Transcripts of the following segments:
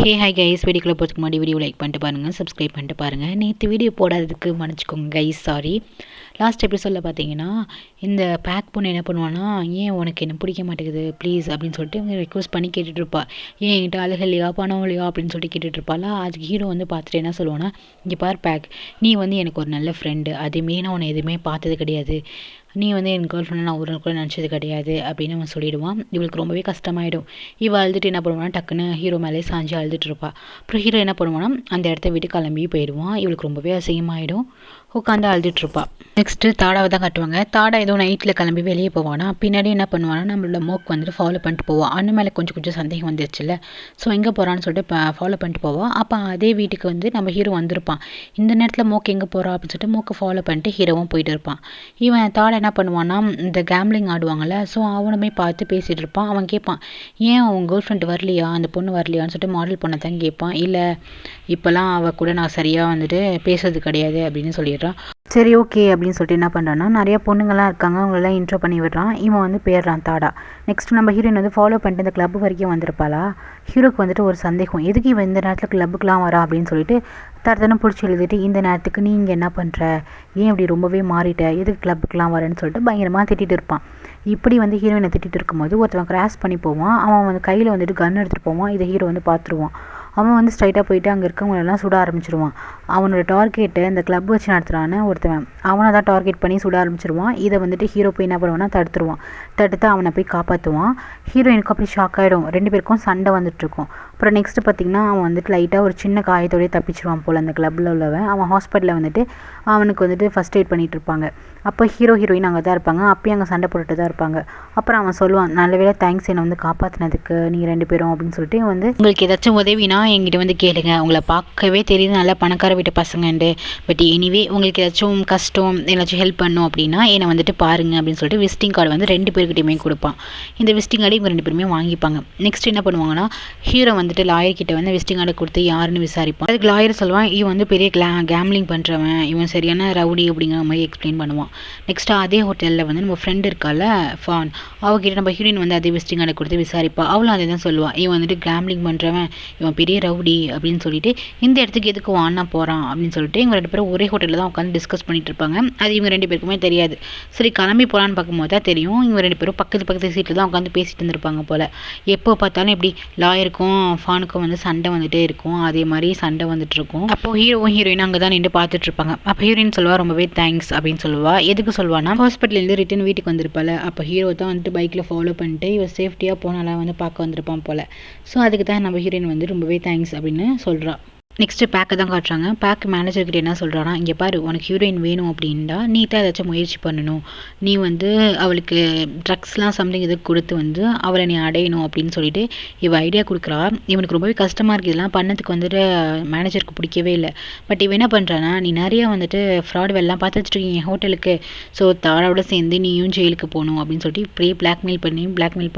Hey hi guys, வீடியோக்குள்ளே போகிறதுக்கு முன்னாடி வீடியோ லைக் பண்ணிட்டு பாருங்கள், சப்ஸ்கிரைப் பண்ணிட்டு பாருங்கள். நேற்று வீடியோ போடாததுக்கு மன்னிச்சிக்கோங்க கைஸ், சாரி. லாஸ்ட் எபிசோடில் பார்த்தீங்கன்னா இந்த பேக் பொண்ணு என்ன பண்ணுவான்னா, ஏன் உனக்கு என்ன பிடிக்க மாட்டேங்குது ப்ளீஸ் அப்படின்னு சொல்லிட்டு இவங்க ரெக்வஸ்ட் பண்ணி கேட்டுட்ருப்பா. ஏன் என்கிட்ட அழகு இல்லையா பணம் இல்லையா அப்படின்னு சொல்லிட்டு கேட்டுட்ருப்பாளா. அதுக்கு ஹீரோ வந்து பார்த்துட்டு என்ன சொல்லுவான்னா, இங்கே பார் பேக், நீ வந்து எனக்கு ஒரு நல்ல ஃப்ரெண்டு, அதுமாரி நான் உன்னை எதுவுமே பார்த்தது கிடையாது, நீ வந்து என் கேர்ள் ஃப்ரெண்ட் நான் ஒரு நாள் கூட நினச்சது கிடையாது அப்படின்னு அவன் சொல்லிவிடுவான். இவளுக்கு ரொம்பவே கஷ்டமாயிடும். இவள் அழுதுட்டு என்ன பண்ணுவானா, டக்குன்னு ஹீரோ மேலே சாஞ்சு அழுதுட்டு இருப்பா. அப்புறம் ஹீரோ என்ன பண்ணுவானா, அந்த இடத்த விட்டு கிளம்பி போயிடுவான். இவளுக்கு ரொம்பவே அசிங்கமாயிடும். உட்காந்து அழுதுட்டு இருப்பா. நெக்ஸ்ட்டு தாடாவை தான் காட்டுவாங்க. தாடா ஏதோ நைட்டில் கிளம்பி வெளியே போவானா. பின்னாடி என்ன பண்ணுவானா, நம்மளோட மோக் வந்துட்டு ஃபாலோ பண்ணிட்டு போவான். அண்ணன் மேலே கொஞ்சம் சந்தேகம் வந்துருச்சுல்ல, ஸோ எங்கே போகிறான்னு சொல்லிட்டு ஃபாலோ பண்ணிட்டு போவான். அப்போ அதே வீட்டுக்கு வந்து நம்ம ஹீரோ வந்திருப்பான். இந்த நேரத்தில் மோக் எங்கே போகிறா அப்படின்னு சொல்லிட்டு மோக்கை ஃபாலோ பண்ணிட்டு ஹீரோவும் போயிட்டு இருப்பான். இவன் தாடா என்ன பண்ணுவான்னா, இந்த கேம்லிங் ஆடுவாங்கள்ல, ஸோ அவனுமே பார்த்து பேசிகிட்டு இருப்பான். அவன் கேட்பான், ஏன் உன் கேர்ள் ஃப்ரெண்ட் வரலையா, அந்த பொண்ணு வரலையான்னு சொல்லிட்டு மாடல் பொண்ணை தான் கேட்பான். இல்லை, இப்போல்லாம் அவள் கூட நான் சரியாக வந்துட்டு பேசுறது கிடையாது அப்படின்னு சொல்லிடுறான். சரி ஓகே அப்படின்னு சொல்லிட்டு என்ன பண்ணுறான்னா, நிறைய பொண்ணுங்கள்லாம் இருக்காங்க, அவங்களெல்லாம் இன்ட்ரோ பண்ணி விடுறான். இவன் வந்து போயிடுறான் தாடா. நெக்ஸ்ட் நம்ம ஹீரோயின் வந்து ஃபாலோ பண்ணிட்டு இந்த கிளப் வரைக்கும் வந்திருப்பாளா. ஹீரோக்கு வந்துட்டு ஒரு சந்தேகம், எதுக்கு இவன் இந்த நேரத்தில் கிளப்புக்கெலாம் வரா அப்படின்னு சொல்லிட்டு தரத்தனை பிடிச்சி எழுதிட்டு, இந்த நேரத்துக்கு நீ இங்கே என்ன பண்ணுற, ஏன் இப்படி ரொம்பவே மாறிட்ட, எதுக்கு கிளப்புக்கெலாம் வரேன்னு சொல்லிட்டு பயங்கரமாக திட்டிகிட்டு இருப்பான். இப்படி வந்து ஹீரோயினை திட்டிகிட்டு இருக்கும்போது ஒருத்தவன் கிராஸ் பண்ணி போவான். அவன் வந்து கையில் வந்துட்டு கன் எடுத்துகிட்டு போவான். இதை ஹீரோ வந்து பார்த்துருவான். அவன் வந்து ஸ்ட்ரைட்டாக போயிட்டு அங்கே இருக்கவங்களெல்லாம் சுட ஆரம்பிச்சிருவான். அவனோட டார்கெட்டை இந்த கிளப் வச்சு நடத்துகிறான்னு ஒருத்தவன், அவனை தான் டார்கெட் பண்ணி சுட ஆரம்பிச்சிருவான். இதை வந்துட்டு ஹீரோ போய் என்ன பண்ணுவான்னா தடுத்துருவான். தடுத்து அவனை போய் காப்பாற்றுவான். ஹீரோயினுக்கு அப்படி ஷாக் ஆகிடும். 2 பேருக்கும் சண்டை வந்துட்டுருக்கும். அப்புறம் நெக்ஸ்ட்டு பார்த்திங்கன்னா, அவன் வந்துட்டு லைட்டாக ஒரு சின்ன காயத்தோடய தப்பிச்சிருவான் போல் அந்த கிளப்பில் உள்ளவன். அவன் ஹாஸ்பிட்டலில் வந்துட்டு அவனுக்கு வந்துட்டு ஃபஸ்ட் எய்ட் பண்ணிகிட்டு இருப்பாங்க. அப்போ ஹீரோயின் அங்கே தான் இருப்பாங்க. அப்பயும் அங்கே சண்டை போட்டுட்டு தான் இருப்பாங்க. அப்புறம் அவன் சொல்லுவான், நல்ல வேளை தேங்க்ஸ் என்னை வந்து காப்பாற்றினதுக்கு நீங்கள் 2 பேரும் அப்படின்னு சொல்லிட்டு வந்து, உங்களுக்கு ஏதாச்சும் உதவினா என்கிட்ட வந்து கேளுங்க, உங்களை பார்க்கவே தெரியுது நல்லா பணக்கார வீட்டு பசங்கண்டு, பட் எனிவே உங்களுக்கு ஏதாச்சும் கஷ்டம் ஏதாச்சும் ஹெல்ப் பண்ணும் அப்படின்னா என்னை வந்துட்டு பாருங்க அப்படின்னு சொல்லிட்டு விசிட்டிங் கார்டு வந்து 2 பேர்கிட்டையுமே கொடுப்பான். இந்த விசிட்டிங் கார்டு இவங்க 2 பேருமே வாங்கிப்பாங்க. நெக்ஸ்ட் என்ன பண்ணுவாங்கன்னா, ஹீரோ வந்துட்டு லாயர் கிட்ட வந்து விசிட்டிங் கார்டை கொடுத்து யாருன்னு விசாரிப்பான். அதுக்கு லாயர் சொல்லுவான், இவன் வந்து பெரிய கேம்லிங் பண்ணுறவன், இவன் சரியான ரவுடி அப்படிங்கிற மாதிரி எக்ஸ்பிளைன் பண்ணுவான். நெக்ஸ்ட்டு அதே ஹோட்டலில் வந்து நம்ம ஃப்ரெண்ட் இருக்கால ஃபான், அவகிட்ட நம்ம ஹீரோயின் வந்து அதே விசிட்டிங் கார்டை கொடுத்து விசாரிப்பா. அவளும் அதே தான் சொல்லுவான், இவன் வந்துட்டு கேம்லிங் பண்ணுறவன், இவன் பெரிய ரவுடி அப்படின்னு சொல்லிட்டு இந்த இடத்துக்கு எதுக்கு வான்னா போகிறான் அப்படின்னு சொல்லிட்டு இவங்க 2 பேரும் ஒரே ஹோட்டலில் தான் உட்காந்து டிஸ்கஸ் பண்ணிட்டு இருப்பாங்க. அது இவங்க 2 பேருக்குமே தெரியாது. சரி கிளம்பி போகலான்னு பார்க்கும்போது தான் தெரியும், இவங்க 2 பேரும் பக்கத்து சீட்டில் தான் உட்காந்து பேசிட்டு இருந்திருப்பாங்க போல். எப்போ பார்த்தாலும் இப்படி லாயருக்கும் ஃபானுக்கும் வந்து சண்டை வந்துட்டே இருக்கும். அதே மாதிரி சண்டை வந்துட்டு இருக்கும். அப்போ ஹீரோவும் ஹீரோயின் அங்கே தான் நின்று பார்த்துட்டு இருப்பாங்க. அப்போ ஹீரோயின் சொல்லுவா, ரொம்பவே தேங்க்ஸ் அப்படின்னு சொல்லுவா. எதுக்கு சொல்லுவானா, ஹாஸ்பிட்டலேருந்து ரிட்டன் வீட்டுக்கு வந்திருப்பாள். அப்போ ஹீரோ தான் வந்துட்டு பைக்கில் ஃபாலோ பண்ணிட்டு இவ சேஃப்டியாக போனாலாம் வந்து பார்க்க வந்திருப்பான் போல். ஸோ அதுக்கு தான் நம்ம ஹீரோயின் வந்து ரொம்பவே தேங்க்ஸ் அப்படின்னு சொல்கிறா. நெக்ஸ்ட்டு பேக்கை தான் காட்டுறாங்க. பேக் மேனேஜர்கிட்ட என்ன சொல்கிறான்னா, இங்கே பாரு, உனக்கு ஹீரோயின் வேணும் அப்படின்னா நீ தான் ஏதாச்சும் முயற்சி பண்ணணும், நீ வந்து அவளுக்கு ட்ரக்ஸ்லாம் சம்திங் இதுக்கு கொடுத்து வந்து அவளை நீ அடையணும் அப்படின்னு சொல்லிட்டு இவ ஐடியா கொடுக்குறா. இவனுக்கு ரொம்பவே கஷ்டமாக இருக்குது. இதெல்லாம் பண்ணதுக்கு வந்துட்டு மேனேஜருக்கு பிடிக்கவே இல்லை. பட் இவன் என்ன பண்ணுறான்னா, நீ நிறையா வந்துட்டு ஃப்ராட் வேலைலாம் பார்த்து வச்சுருக்கீங்க ஹோட்டலுக்கு, ஸோ தாரோட சேர்ந்து நீயும் ஜெயிலுக்கு போகணும் அப்படின்னு சொல்லிட்டு இப்படியே பிளாக்மெயில்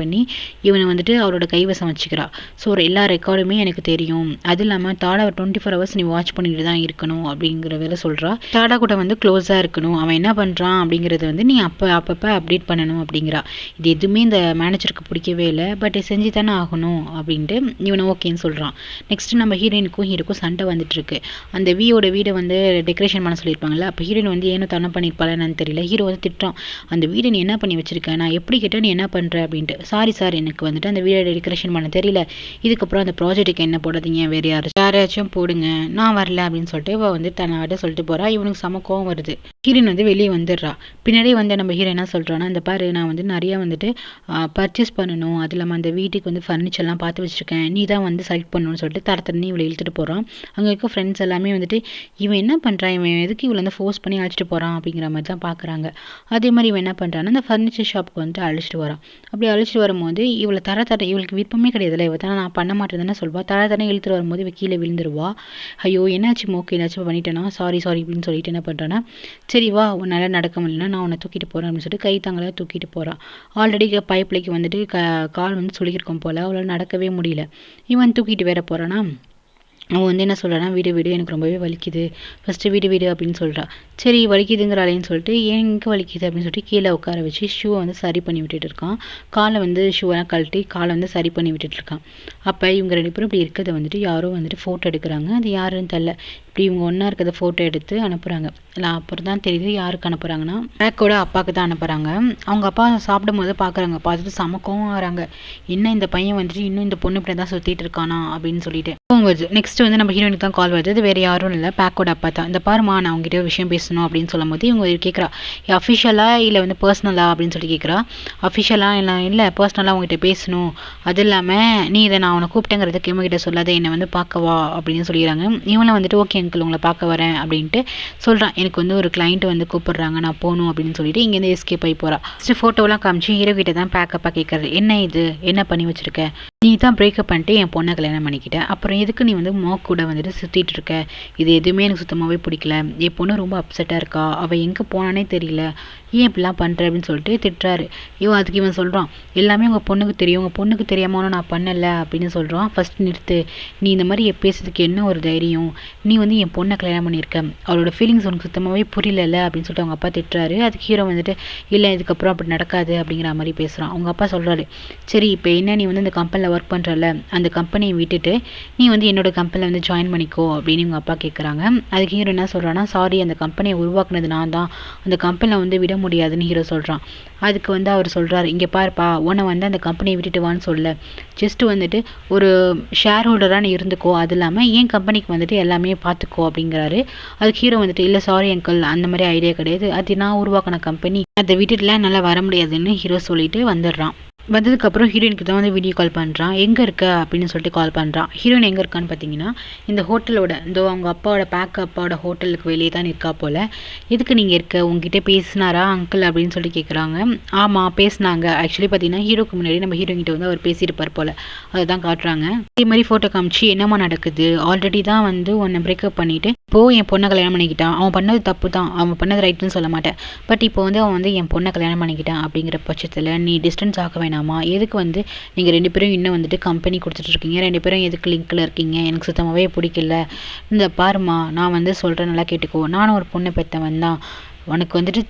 பண்ணி இவனை வந்துட்டு அவரோட கைவசம் வச்சுக்கிறா. ஸோ எல்லா ரெக்கார்டுமே எனக்கு தெரியும், அது இல்லாமல் தாடா 24 hours நீ வாட்ச் பண்ணிட்டு தான் இருக்கணும் அப்படிங்கிற வேலை சொல்கிறா. தாடா கூட வந்து க்ளோஸாக இருக்கணும், அவன் என்ன பண்ணுறான் அப்படிங்கிறத வந்து நீ அப்பப்போ அப்டேட் பண்ணணும் அப்படிங்கிறா. இது எதுவுமே இந்த மேனேஜருக்கு பிடிக்கவே இல்லை. பட் செஞ்சு தானே ஆகணும் அப்படின்ட்டு இவனை ஓகேன்னு சொல்கிறான். நெக்ஸ்ட்டு நம்ம ஹீரோக்கும் சண்டை வந்துட்டுருக்கு. அந்த வீடை வந்து டெக்கரேஷன் பண்ண சொல்லியிருப்பாங்கல்ல. அப்போ ஹீரோயின் வந்து ஏனோ தன பண்ணியிருப்பாளன்னு தெரியல. ஹீரோ வந்து திட்டுறான், அந்த வீடை நீ என்ன பண்ணி வச்சிருக்க, நான் எப்படி கேட்டால் நீ என்ன பண்ணுற அப்படின்ட்டு. சாரி சார், எனக்கு வந்துட்டு அந்த வீடை டெக்கரேஷன் பண்ண தெரியல, இதுக்கப்புறம் அந்த ப்ராஜெக்ட்டுக்கு என்ன போடாதீங்க, யாராச்சும் போடுங்க, நான் வரல அப்படின்னு சொல்லிட்டு இவ வந்து தன்னாட்ட சொல்லிட்டு போறா. இவனுக்கு செம கோவம் வருது. ஹீரோயின் வந்து வெளியே வந்துடுறா. பின்னாடியே வந்து நம்ம ஹீரோ என்ன சொல்கிறான்னா, இந்த பாரு, நான் வந்து நிறையா வந்துட்டு பர்ச்சேஸ் பண்ணணும், அது இல்லாமல் அந்த வீட்டுக்கு வந்து ஃபர்னிச்சர்லாம் பார்த்து வச்சுருக்கேன், நீ தான் வந்து செலக்ட் பண்ணணும்னு சொல்லிட்டு தரத்தண்ணி இவளை இழுத்துட்டு போகிறான். அங்கே இருக்க ஃப்ரெண்ட்ஸ் எல்லாமே வந்துட்டு இவன் என்ன பண்ணுறான், இவன் எதுக்கு இவளை வந்து ஃபோர்ஸ் பண்ணி அழைச்சிட்டு போகிறான் அப்படிங்கிற மாதிரி தான் பார்க்குறாங்க. அதே மாதிரி இவன் என்ன பண்ணுறான்னா, அந்த ஃபர்னிச்சர் ஷாப்புக்கு வந்துட்டு அழைச்சிட்டு வரான். அப்படி அழைச்சிட்டு வரும்போது இவளை இவளுக்கு விருப்பமே கிடையாதுல்ல, இவ தானே நான் பண்ண மாட்டேன்னு சொல்வா. தர இழுத்துட்டு வரும்போது இவ கீழே விழுந்துருவா. ஐயோ என்னாச்சு மோக்கு, ஏதாச்சும் பண்ணிட்டேனா, சாரி அப்படின்னு சொல்லிட்டு என்ன பண்ணுறான்னா, சரி வா, உன்னால் நடக்க முடியலன்னா நான் உன்னை தூக்கிட்டு போகிறேன் அப்படின்னு சொல்லிட்டு கை தாங்களாக தூக்கிட்டு போகிறான். ஆல்ரெடி பைப்லைக்கு வந்துட்டு கால் வந்து சுளிக்கிருக்கும் போல், அவளால் நடக்கவே முடியல. இவன் தூக்கிட்டு வேற போகிறானா. அவன் வந்து என்ன சொல்கிறான்னா, "விடு விடு எனக்கு ரொம்பவே வலிக்குது. ஃபஸ்ட்டு விடு விடு" அப்படின்னு சொல்கிறா. சரி வலிக்குதுங்கிறாளேன்னு சொல்லிட்டு, "ஏன் எங்கே வலிக்குது?" அப்படின்னு சொல்லிட்டு கீழே உட்கார வச்சு ஷூவை வந்து சரி பண்ணி விட்டுட்டு இருக்கான். காலை வந்து ஷூவெல்லாம் கழட்டி காலை வந்து சரி பண்ணி விட்டுட்டு இருக்கான். அப்போ இவங்க 2 பேரும் இப்படி இருக்கிறத வந்துட்டு யாரோ வந்துட்டு ஃபோட்டோ எடுக்கிறாங்க. அது யாருன்னு தெரில. இப்படி இவங்க ஒன்றா இருக்கிறத ஃபோட்டோ எடுத்து அனுப்புகிறாங்க. அப்புறம் தான் தெரியுது யாருக்கு அனுப்புகிறாங்கன்னா, பேக்கோட அப்பாவுக்கு தான் அனுப்புகிறாங்க. அவங்க அப்பா சாப்பிடும்போது பார்க்குறாங்க. பார்த்துட்டு செம கோவம் வராங்க. என்ன இந்த பையன் வந்துட்டு இன்னும் இந்த பொண்ணு இப்படி தான் சுற்றிட்டு இருக்கானா அப்படின்னு சொல்லிட்டு கோவம் வருது. நெக்ஸ்ட் வந்து நம்ம ஹீரோயினுக்கு தான் கால் வருது. அது வேறு யாரும் இல்லை, பேக்கோட அப்பா தான். இந்த பாருமா நான் உங்ககிட்ட ஒரு விஷயம் பேசணும் அப்படின்னு சொல்லும்போது இவங்க கேட்குறா, அஃபிஷியலா இல்லை வந்து பர்சனலா அப்படின்னு சொல்லி கேட்குறா. அஃபிஷியலா இல்லை பர்சனலாக உங்ககிட்ட பேசணும். அது இல்லாமல் நீ இதை நான் உன்னை கூப்பிட்டேங்கிறதுக்கு இவங்ககிட்ட சொல்லாத, என்னை வந்து பார்க்கவா அப்படின்னு சொல்லிடுறாங்க. இவனை வந்துட்டு ஓகே அங்கிள் உங்களை பார்க்க வரேன் அப்படின்ட்டு சொல்கிறான். எனக்கு வந்து ஒரு கிளைண்ட் வந்து கூப்பிடுறாங்க, நான் போகணும் அப்படின்னு சொல்லிட்டு இங்கேருந்து எஸ்கேப் ஆகி போகிறா. ஃபஸ்ட்டு ஃபோட்டோலாம் காமிச்சு ஹீரோ கிட்ட தான் பேக்கப்பாக கேட்குறது. என்ன இது, என்ன பண்ணி வச்சிருக்க? நீ தான் பிரேக்கப் பண்ணிட்டு என் பொண்ணை கல்யாணம் பண்ணிக்கிட்ட, அப்புறம் எதுக்கு நீ வந்து மோ கூட வந்துட்டு சுற்றிட்டு இருக்க? இது எதுவுமே எனக்கு சுத்தமாகவே பிடிக்கல. என் பொண்ணு ரொம்ப அப்செட்டாக இருக்கா, அவள் எங்கே போனானே தெரியல, ஏன் இப்படிலாம் பண்ணுற அப்படின்னு சொல்லிட்டு திட்டுறாரு. இவன் சொல்கிறான், எல்லாமே உங்கள் பொண்ணுக்கு தெரியும், உங்கள் பொண்ணுக்கு தெரியாமல் நான் பண்ணலை அப்படின்னு சொல்கிறான். ஃபஸ்ட் நிறுத்து, நீ இந்த மாதிரி பேசுறதுக்கு என்ன ஒரு தைரியம்? நீ வந்து என் பொண்ணை கல்யாணம் பண்ணியிருக்க, அவளோட ஃபீலிங்ஸ் உனக்கு சுத்தமாகவே புரியல அப்படின்னு சொல்லிட்டு அவங்க அப்பா திட்டுறாரு. அதுக்கு ஹீரோ வந்துட்டு இல்லை இதுக்கப்புறம் அப்படி நடக்காது அப்படிங்கிற மாதிரி பேசுகிறான். அவங்க அப்பா சொல்கிறாரு, சரி இப்போ என்ன நீ வந்து இந்த கம்பெனியில் ஒர்க் பண்ணுறல, அந்த கம்பெனியை விட்டுட்டு நீ வந்து என்னோட கம்பெனியில் வந்து ஜாயின் பண்ணிக்கோ அப்படின்னு இவங்க அப்பா கேட்குறாங்க. அதுக்கு ஹீரோ என்ன சொல்கிறான்னா, சாரி அந்த கம்பெனியை உருவாக்குனது நான் தான், அந்த கம்பெனியில் வந்து விட முடியாதுன்னு ஹீரோ சொல்கிறான். அதுக்கு வந்து அவர் சொல்கிறாரு, இங்கே பாருப்பா உன்னை வந்து அந்த கம்பெனியை விட்டுட்டு வான்னு சொல்ல, ஜஸ்ட் வந்துட்டு ஒரு ஷேர் ஹோல்டராக நீ இருந்துக்கோ, அது இல்லாமல் ஏன் கம்பெனிக்கு வந்துட்டு எல்லாமே பார்த்துக்கோ அப்படிங்கிறாரு. அதுக்கு ஹீரோ வந்துட்டு இல்லை சாரி அங்கிள் அந்த மாதிரி ஐடியா கிடையாது, அது நான் உருவாக்கின கம்பெனி, அதை விட்டுட்டுலாம் என்னால் வர முடியாதுன்னு ஹீரோ சொல்லிட்டு வந்துடுறான். வந்ததுக்கப்புறம் ஹீரோயினுக்கு தான் வந்து வீடியோ கால் பண்ணுறான். எங்கே இருக்க அப்படின்னு சொல்லிட்டு கால் பண்ணுறான். ஹீரோயின் எங்கே இருக்கான்னு பார்த்தீங்கன்னா இந்த ஹோட்டலோட அவங்க அப்பாவோட அப்பாவோட ஹோட்டலுக்கு வெளியே தான் இருக்கா போல். எதுக்கு நீங்கள் இருக்க, உங்ககிட்ட பேசினாரா அங்கிள் அப்படின்னு சொல்லி கேட்குறாங்க. ஆமாம் பேசினாங்க. ஆக்சுவலி பார்த்தீங்கன்னா ஹீரோக்கு முன்னாடி நம்ம ஹீரோயின்கிட்ட வந்து அவர் பேசியிருப்பார் போல், அதை தான் காட்டுறாங்க. இதே மாதிரி ஃபோட்டோ காமிச்சு என்னம்மா நடக்குது, ஆல்ரெடி தான் வந்து உன்னை பிரேக்கப் பண்ணிவிட்டு இப்போது என் பொண்ணை கல்யாணம் பண்ணிக்கிட்டான், அவன் பண்ணது தப்பு தான், அவன் பண்ணது ரைட்டுன்னு சொல்ல மாட்டேன், பட் இப்போ வந்து அவன் வந்து என் பொண்ணை கல்யாணம் பண்ணிக்கிட்டான் அப்படிங்கிற பட்சத்தில் நீ டிஸ்டன்ஸ் ஆக வேணாமா? எதுக்கு வந்து நீங்கள் 2 பேரும் இன்னும் வந்துட்டு கம்பெனி கொடுத்துட்ருக்கீங்க, 2 பேரும் எதுக்கு லிங்க்கில் இருக்கீங்க, எனக்கு சுத்தமாகவே பிடிக்கல. இந்த பாருமா நான் வந்து சொல்கிறேன் நல்லா கேட்டுக்கோ, நானும் ஒரு பொண்ணு பெற்றவன் தான், உனக்கு வந்துட்டு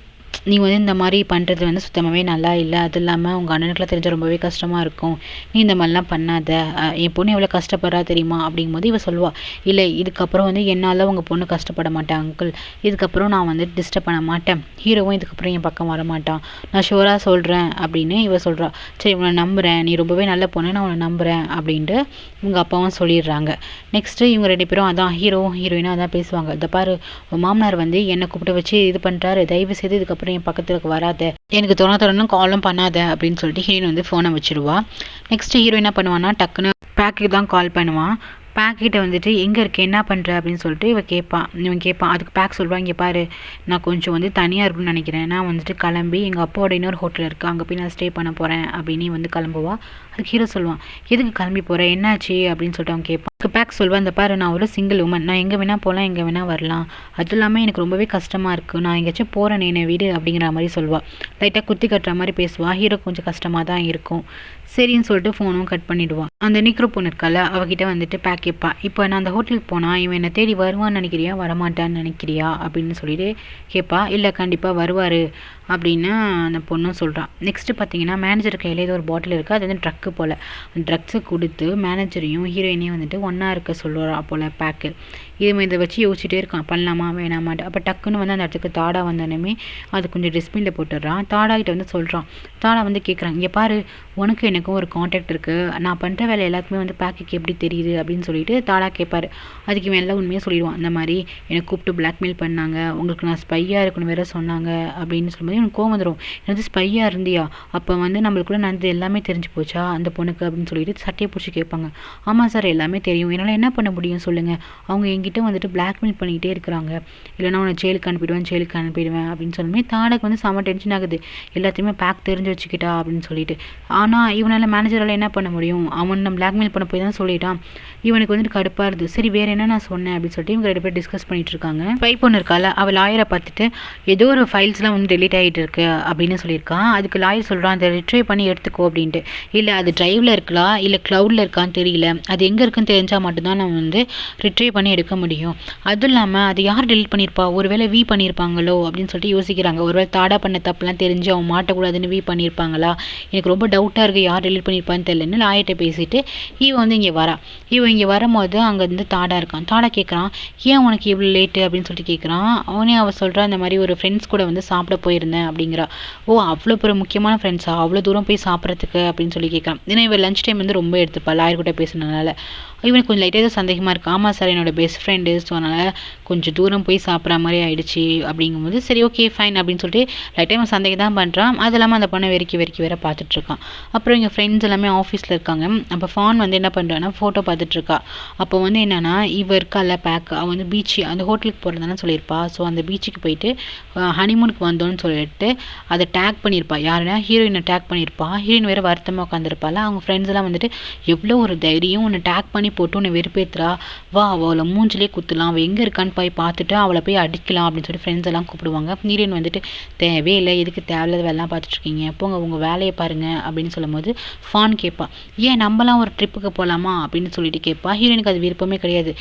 நீ வந்து இந்த மாதிரி பண்ணுறது வந்து சுத்தமாகவே நல்லா இல்லை, அது இல்லாமல் உங்கள் அண்ணனுக்குலாம் தெரிஞ்சால் ரொம்பவே கஷ்டமாக இருக்கும், நீ இந்த மாதிரிலாம் பண்ணாத, என் பொண்ணு எவ்வளோ கஷ்டப்படுறா தெரியுமா அப்படிங்கும்போது இவ சொல்லுவாள், இல்லை இதுக்கப்புறம் வந்து என்னால் உங்கள் பொண்ணு கஷ்டப்பட மாட்டேன் அங்கிள், இதுக்கப்புறம் நான் வந்து டிஸ்டர்ப் பண்ண மாட்டேன், ஹீரோவும் இதுக்கப்புறம் என் பக்கம் வர மாட்டான், நான் ஷோராக சொல்கிறேன் அப்படின்னு இவ சொல்கிறா. சரி உன்னை நம்புகிறேன், நீ ரொம்பவே நல்ல பொண்ணு, நான் உன்னை நம்புகிறேன் அப்படின்ட்டு இவங்க அப்பாவும் சொல்லிடுறாங்க. நெக்ஸ்ட்டு இவங்க 2 பேரும் அதான் ஹீரோவும் ஹீரோயினும் அதான் பேசுவாங்க. இந்த பாரு உன் மாமனார் வந்து என்னை கூப்பிட்டு வச்சு இது பண்ணுறாரு, தயவு செய்து இதுக்கப்புறம் என் பக்கத்துக்கு வராத, எனக்கு தோணாதோன்னு காலும் பண்ணாத அப்படின்னு சொல்லிட்டு ஹீரோயின் வந்து ஃபோனை வச்சுருவா. நெக்ஸ்ட் ஹீரோ என்ன பண்ணுவான்னா டக்குன்னு பேக்குக்கு தான் கால் பண்ணுவான். பேக்கிட்ட வந்துட்டு எங்கே இருக்க என்ன பண்ணுற அப்படின்னு சொல்லிட்டு இவன் கேட்பான். அதுக்கு பேக் சொல்லுவான், இங்கே பாரு நான் கொஞ்சம் வந்து தனியாக இருக்குன்னு நினைக்கிறேன், நான் வந்துட்டு கிளம்பி எங்கள் அப்பாவோட இன்னொரு ஹோட்டல் இருக்குது அங்கே போய் நான் ஸ்டே பண்ண போகிறேன் அப்படின்னு வந்து கிளம்புவா. அதுக்கு ஹீரோ சொல்லுவான், எதுக்கு கிளம்பி போகிறேன் என்னாச்சு அப்படின்னு சொல்லிட்டு அவன் கேட்பான். அதுக்கு பேக் சொல்லுவான், இந்த பாரு நான் ஒரு சிங்கிள் உமன், நான் எங்கே வேணால் போகலாம் எங்கே வேணால் வரலாம், அது இல்லாமல் எனக்கு ரொம்பவே கஷ்டமாக இருக்குது, நான் எங்கேயாச்சும் போகிறேன் என்னை வீடு அப்படிங்கிற மாதிரி சொல்லுவாள். லைட்டாக குத்தி கட்டுற மாதிரி பேசுவாள். ஹீரோ கொஞ்சம் கஷ்டமாக தான் இருக்கும். சரின்னு சொல்லிட்டு ஃபோனும் கட் பண்ணிவிடுவான். அந்த நிற்கிற பொண்ணு இருக்கால அவகிட்ட வந்துட்டு பேக் கேட்பா, இப்போ நான் அந்த ஹோட்டலுக்கு போனால் இவன் என்னை தேடி வருவான்னு நினைக்கிறியா வரமாட்டான்னு நினைக்கிறியா அப்படின்னு சொல்லிட்டு கேட்பா. இல்லை கண்டிப்பாக வருவார் அப்படின்னு அந்த பொண்ணும் சொல்கிறான். நெக்ஸ்ட்டு பார்த்தீங்கன்னா மேனேஜர் கையில் ஏதோ ஒரு பாட்டில் இருக்குது, அது வந்து ட்ரக்கு போல், அந்த ட்ரக்ஸை கொடுத்து மேனேஜரையும் ஹீரோயினையும் வந்துட்டு ஒன்றா இருக்க சொல்லுறா போல் பேக்கு. இதை வச்சு யோசிச்சுட்டே இருக்கான், பண்ணலாமா வேணாமாட்டு. அப்போ டக்குன்னு வந்து அந்த இடத்துக்கு தாடா வந்தோடனே அது கொஞ்சம் டஸ்ட்பினில் போட்டுடுறான். தாடாகிட்ட வந்து சொல்கிறான். தாடா வந்து கேட்குறான், இங்கே பாரு உனக்கு எனக்கும் ஒரு கான்டாக்ட் இருக்குது, நான் பண்ணுற வேலை எல்லாத்துக்குமே வந்து பேக்குக்கு எப்படி தெரியுது அப்படின்னு சொல்லிட்டு தாடா கேட்பாரு. அதுக்கு இவன் எல்லாம் உண்மையாக சொல்லிடுவான். அந்த மாதிரி என்னை கூப்பிட்டு பிளாக்மெயில் பண்ணாங்க, உங்களுக்கு நான் ஸ்பையாக இருக்கணும் வேற சொன்னாங்க அப்படின்னு சொல்லும்போது எனக்கு கோவம் வந்துடும். எனக்கு ஸ்பையாக இருந்தியா, அப்போ வந்து நம்மளுக்குள்ள நடந்தது எல்லாமே தெரிஞ்சு போச்சா அந்த பொண்ணுக்கு அப்படின்னு சொல்லிட்டு சட்டையை பிடிச்சி கேட்பாங்க. ஆமாம் சார் எல்லாமே தெரியும், என்னால் என்ன பண்ண முடியும் சொல்லுங்கள், அவங்க என்கிட்ட வந்துட்டு பிளாக்மெயில் பண்ணிக்கிட்டே இருக்கிறாங்க, இல்லைனா உன்னை ஜெயிலுக்கு அனுப்பிடுவேன் அப்படின்னு சொல்லுமே. தாடாக்கு வந்து செம டென்ஷன் ஆகுது, எல்லாத்தையுமே பேக் தெரிஞ்சு வச்சுக்கிட்டா அப்படின்னு சொல்லிட்டு. ஆனால் இவனால் மேனேஜரால் என்ன பண்ண முடியும், அவன் நம்ம பிளாக்மெயில் பண்ண போய் தான் சொல்லிட்டான். இவனுக்கு வந்துட்டு கடுப்பாக இருக்குது. சரி வேறு என்ன நான் சொன்னேன் அப்படின்னு சொல்லிட்டு இவங்க 2 பேர் டிஸ்கஸ் பண்ணிட்டு இருக்காங்க. ஸ்பை பொண்ணு இருக்கால அவள் லாயரை பார்த்துட்டு ஏதோ ஒரு ஃபைல்ஸ்லாம் வந்து டெலீட் ஆகிடுச்சு பிளேட் இருக்குது அப்படின்னு சொல்லியிருக்கான். அதுக்கு லாயர் சொல்கிறான் அதை ரிட்ரைவ் பண்ணி எடுத்துக்கோ அப்படின்ட்டு. இல்லை அது ட்ரைவில் இருக்கலாம் இல்லை க்ளவுடில் இருக்கான்னு தெரியல, அது எங்கே இருக்குன்னு தெரிஞ்சால் மட்டும்தான் நம்ம வந்து ரிட்ரைவ் பண்ணி எடுக்க முடியும். அதுவும் இல்லாமல் அது யார் டெலிட் பண்ணியிருப்பா, ஒருவேளை வி பண்ணியிருப்பாங்களோ அப்படின்னு சொல்லிட்டு யோசிக்கிறாங்க. ஒருவேளை தாடா பண்ண தப்புலாம் தெரிஞ்சு அவன் மாட்டக்கூடாதுன்னு வி பண்ணியிருப்பாங்களா, எனக்கு ரொம்ப டவுட்டாக இருக்குது யார் டெலிட் பண்ணியிருப்பான்னு தெரியலன்னு லாயர்கிட்ட பேசிட்டு இவன் வந்து இங்கே வரும்போது அங்கே வந்து தாடா இருக்கான். தாடா கேட்குறான் ஏன் உனக்கு இவ்வளோ லேட்டு அப்படின்னு சொல்லிட்டு கேட்குறான். அவனே அவள் சொல்கிறா இந்த மாதிரி ஒரு ஃப்ரெண்ட்ஸ் கூட வந்து சாப்பிட போயிருந்தேன் அப்படிங்கிறா. ஓ அவ்வளோ பெரிய முக்கியமான ஃப்ரெண்ட்ஸா, அவ்வளோ தூரம் போய் சாப்பிட்றதுக்கு அப்படின்னு சொல்லி கேட்குறான். ஏன்னா இவன் லஞ்ச் டைம் வந்து ரொம்ப எடுத்துப்பா லாயர் கூட பேசுனதுனால. இவனுக்கு கொஞ்சம் லைட்டாக தான் சந்தேகமாக இருக்குது. ஆமாம் சார் என்னோட பெஸ்ட் ஃப்ரெண்டு, ஸோ அதனால் கொஞ்சம் தூரம் போய் சாப்பிட்ற மாதிரி ஆயிடுச்சு அப்படிங்கும்போது சரி ஓகே ஃபைன் அப்படின்னு சொல்லிட்டு லைட்டாக இவன் சந்தேகம் தான் பண்ணுறான். அது இல்லாமல் அந்த பொண்ணை வெறிக்கி வேற பார்த்துட்ருக்கான். அப்புறம் எங்கள் ஃப்ரெண்ட்ஸ் எல்லாமே ஆஃபீஸில் இருக்காங்க. அப்போ ஃபான் வந்து என்ன பண்ணுறான்னா ஃபோட்டோ பார்த்துட்ருக்கா. அப்போ வந்து என்னென்னா இவ இருக்கால பேக், அவள் வந்து பீச்சு அந்த ஹோட்டலுக்கு போகிறதானே சொல்லியிருப்பா. ஸோ அந்த பீச்சுக்கு போயிட்டு ஹனிமூனுக்கு வந்தோன்னு சொல்லிட்டு அதை டேக் பண்ணியிருப்பா. யாருன்னா ஹீரோயினை டேக் பண்ணியிருப்பா. ஹீரோயின் வேறு வருத்தமாக உட்காந்துருப்பாள். அவங்க ஃப்ரெண்ட்ஸ் எல்லாம் வந்துட்டு எவ்வளோ ஒரு தைரியம் உன்னை டேக் பண்ணி போட்டு உன்னை வெறுப்பேற்றுறா, வா அவளை மூஞ்சிலே குத்துலாம், அவள் எங்கே இருக்கான்னு போய் பார்த்துட்டு அவளை போய் அடிக்கலாம் அப்படின்னு சொல்லி ஃப்ரெண்ட்ஸ் எல்லாம் கூப்பிடுவாங்க. ஹீரோயின் வந்துட்டு தேவையில்லை, எதுக்கு தேவையில்லாத வேலைலாம் பார்த்துட்ருக்கீங்க, போங்க உங்கள் வேலையை பாருங்கள் அப்படின்னு சொல்லும்போது ஃபான் கேட்பா ஏன் நம்மலாம் ஒரு ட்ரிப்புக்கு போகலாமா அப்படின்னு சொல்லிட்டு கேட்பா. ஹீரோயினுக்கு அது விருப்பமே கிடையாது.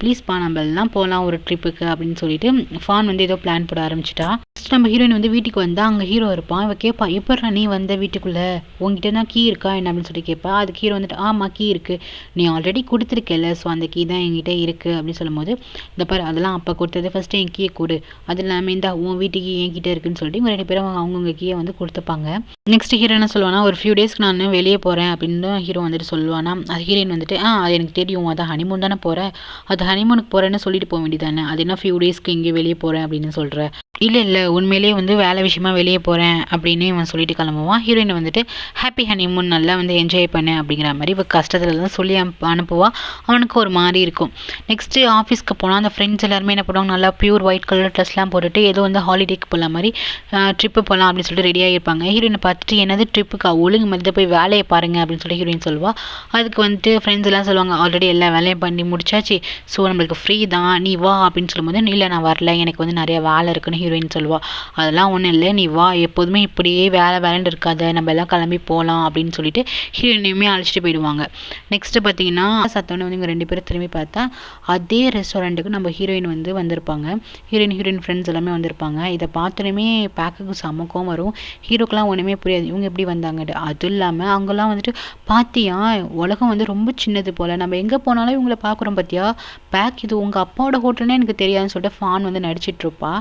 ப்ளீஸ்ப்பா நம்ம எல்லாம் போகலாம் ஒரு ட்ரிப்புக்கு அப்படின்னு சொல்லிட்டு ஃபான் வந்து ஏதோ பிளான் போட ஆரம்பிச்சிட்டா. நம்ம ஹீரோயின் வந்து வீட்டுக்கு வந்தால் அங்கே ஹீரோ இருப்பான். இவ கேட்பா எப்பட்றா நீ வந்த வீட்டுக்குள்ளே, உங்ககிட்ட தான் கீ இருக்கா என்ன அப்படின்னு சொல்லி கேட்பா. அதுக்கு ஹீரோ வந்துட்டு ஆமாம் கீ இருக்குது, நீ ஆல்ரெடி கொடுத்துருக்கல, ஸோ அந்த கீ தான் என்கிட்ட இருக்குது அப்படின்னு சொல்லும்போது இந்த பாரு அதெல்லாம் அப்போ கொடுத்தது ஃபஸ்ட்டு என் கீயை கொடு, அது இல்லாமல் இந்த உன் வீட்டுக்கு என்கிட்ட இருக்குன்னு சொல்லிட்டு இவங்க 2 பேரும் அவங்கவுங்க கீயை வந்து கொடுத்துப்பாங்க. நெக்ஸ்ட் ஹீரோ என்ன சொல்லுவானா ஒரு ஃபியூ டேஸ்க்கு நான் வெளியே போகிறேன் அப்படின்னு ஹீரோ வந்துட்டு சொல்லுவானா. அது ஹீரோயின் வந்துட்டு அது எனக்கு தெரியும், அது ஹனிமூன் தானே போகிறேன், அது ஹனிமூனுக்கு போகிறேன்னு சொல்லிட்டு போக வேண்டியதானே, அது என்ன ஃபியூ டேஸ்க்கு இங்கே வெளியே போகிறேன் அப்படின்னு சொல்கிறேன். இல்லை உண்மையிலேயே வந்து வேலை விஷயமா வெளியே போகிறேன் அப்படின்னு இவன் சொல்லிட்டு கிளம்புவான். ஹீரோயின் வந்துட்டு ஹாப்பி ஹனிமூன் நல்லா வந்து என்ஜாய் பண்ணேன் அப்படிங்கிற மாதிரி இப்போ கஷ்டத்தில் தான் சொல்லி அனுப்புவான். அவனுக்கு ஒரு மாதிரி இருக்கும். நெக்ஸ்ட்டு ஆஃபீஸ்க்கு போனால் அந்த ஃப்ரெண்ட்ஸ் எல்லாருமே என்ன பண்ணுவாங்க, நல்லா பியூர் ஒயிட் கலர் ட்ரெஸ்லாம் போட்டுட்டு ஏதோ வந்து ஹாலிடேக்கு போகலாம் மாதிரி ட்ரிப்பு போகலாம் அப்படின்னு சொல்லிட்டு ரெடியாக இருப்பாங்க. ஹீரோயினை பார்த்துட்டு என்னது ட்ரிப்புக்கா, ஒழுங்கு மாதிரி போய் வேலையை பாருங்கள் அப்படின்னு சொல்லி ஹீரோயின் சொல்லுவாள். அதுக்கு வந்துட்டு ஃப்ரெண்ட்ஸ் எல்லாம் சொல்லுவாங்க ஆல்ரெடி எல்லா வேலையும் பண்ணி முடிச்சாச்சு, ஸோ நம்மளுக்கு ஃப்ரீ தான் நீ வா அப்படின்னு சொல்லும்போது இல்லை நான் வரல, எனக்கு வந்து நிறைய வேலை இருக்குன்னு ஹீரோயின் சொல்லுவா. அதெல்லாம் ஒன்றும் இல்லை நீ வா, எப்போதுமே இப்படியே வேலைன்னு இருக்காத, நம்ம எல்லாம் கிளம்பி போகலாம் அப்படின்னு சொல்லிட்டு ஹீரோயினையுமே அழைச்சிட்டு போயிடுவாங்க. நெக்ஸ்ட்டு பார்த்தீங்கன்னா சத்தோன்னு வந்து இவங்க 2 பேரும் திரும்பி பார்த்தா அதே ரெஸ்டாரண்ட்டுக்கு நம்ம ஹீரோயின் வந்து வந்திருப்பாங்க. ஹீரோயின் ஃப்ரெண்ட்ஸ் எல்லாமே வந்திருப்பாங்க. இதை பார்த்தோன்னே பேக்குக்கு சமக்கம் வரும். ஹீரோக்கெலாம் ஒன்றுமே புரியாது இவங்க எப்படி வந்தாங்கட்டு. அதுவும் இல்லாமல் அங்கெல்லாம் வந்துட்டு பார்த்தியா உலகம் வந்து ரொம்ப சின்னது போல், நம்ம எங்கே போனாலும் இவங்களை பார்க்குறோம் பார்த்தியா, பேக் இது உங்கள் அப்பாவோட ஹோட்டல்னே எனக்கு தெரியாதுன்னு சொல்லிட்டு ஃபான் வந்து நடிச்சிட்ருப்பா.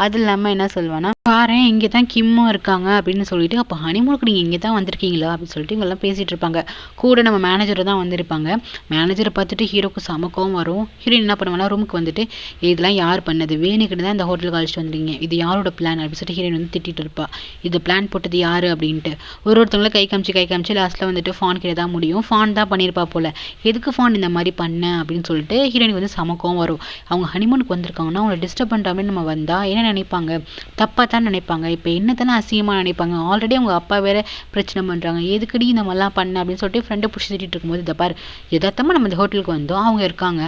அது இல்லாமல் என்ன சொல்லுவானா பாரேன் இங்கே தான் கிம்மும் இருக்காங்க அப்படின்னு சொல்லிட்டு அப்போ ஹனிமூனுக்கு நீங்கள் இங்கே தான் வந்திருக்கீங்களா அப்படின்னு சொல்லிட்டு இவங்கெல்லாம் பேசிகிட்டு இருப்பாங்க. கூட நம்ம மேனேஜரை தான் வந்திருப்பாங்க. மேனேஜரை பார்த்துட்டு ஹீரோக்கு சமக்கம் வரும். ஹீரோயின் என்ன பண்ணுவானா ரூமுக்கு வந்துட்டு இதெல்லாம் யார் பண்ணது, வேணுக்கிட்டு தான் இந்த ஹோட்டலுக்கு அழைச்சிட்டு வந்துருக்கீங்க, இது யாரோட பிளான் அப்படின்னு சொல்லிட்டு ஹீரோயின் வந்து திட்டிகிட்டு இருப்பா. இது பிளான் போட்டது யார் அப்படின்ட்டு ஒருத்தவங்கள கை காமிச்சு லாஸ்ட்டில் வந்துட்டு ஃபான் கிட்ட தான் முடியும். ஃபான் தான் பண்ணியிருப்பா போல். எதுக்கு ஃபான் இந்த மாதிரி பண்ண அப்படின்னு சொல்லிட்டு ஹீரோயினுக்கு வந்து சமக்கம் வரும். அவங்க ஹனிமூனுக்கு வந்திருக்காங்கன்னா அவங்கள டிஸ்டர்ப் பண்ணுறாமே நம்ம வந்தால் என்ன நினைப்பாங்க, தப்பாக தான் நினைப்பாங்க. இப்போ என்னத்தானே அசிங்கமாக நினைப்பாங்க, ஆல்ரெடி அவங்க அப்பா வேற பிரச்சனை பண்ணுறாங்க, எதுக்கடி இந்த மாதிரிலாம் பண்ண அப்படின்னு சொல்லிட்டு ஃப்ரெண்டை பிடிச்சி திட்டிட்டு இருக்கும்போது இதை பாரு எதார்த்தமாக நம்ம இந்த ஹோட்டலுக்கு வந்தோம், அவங்க இருக்காங்க,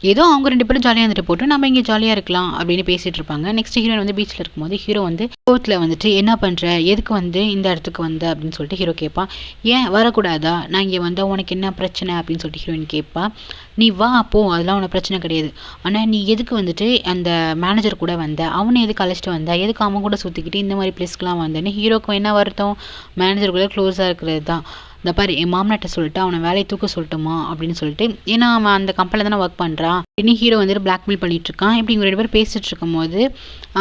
ஏதோ அவங்க 2 பேரும் ஜாலியாக இருந்துட்டு போட்டு நம்ம இங்கே ஜாலியாக இருக்கலாம் அப்படின்னு பேசிகிட்டு இருப்பாங்க. நெக்ஸ்ட் ஹீரோயின் வந்து பீச்சில் இருக்கும்போது ஹீரோ வந்து கோர்ட்டில் வந்துட்டு என்ன பண்ணுற, எதுக்கு வந்து இந்த இடத்துக்கு வந்த அப்படின்னு சொல்லிட்டு ஹீரோ கேட்பான். ஏன் வரக்கூடாதா, நான் இங்கே வந்தால் உனக்கு என்ன பிரச்சனை அப்படின்னு சொல்லிட்டு ஹீரோயின் கேட்பா. நீ வா அப்போ அதெல்லாம் உனக்கு பிரச்சனை கிடையாது, ஆனால் நீ எதுக்கு வந்துட்டு அந்த மேனேஜர் கூட வந்த, அவனை எதுக்கு அழைச்சிட்டு வந்த, எதுக்கு அவன் கூட சுற்றிக்கிட்டு இந்த மாதிரி பிளேஸ்க்குலாம் வந்தேன்னு ஹீரோக்கு என்ன வருத்தம், மேனேஜர் கூட க்ளோஸாக இருக்கிறது தான். இந்த பாரு என் மாமனாட்ட சொல்லிட்டு அவனை வேலையை தூக்க சொல்லட்டுமா அப்படின்னு சொல்லிட்டு, ஏன்னா அவன் அந்த கம்பெனியில் தானே ஒர்க் பண்ணுறான். இன்னும் ஹீரோ வந்துட்டு பிளாக்மெயில் பண்ணிட்டு இருக்கான். இப்படி இவங்க 2 பேரும் பேசிட்டு இருக்கும் போது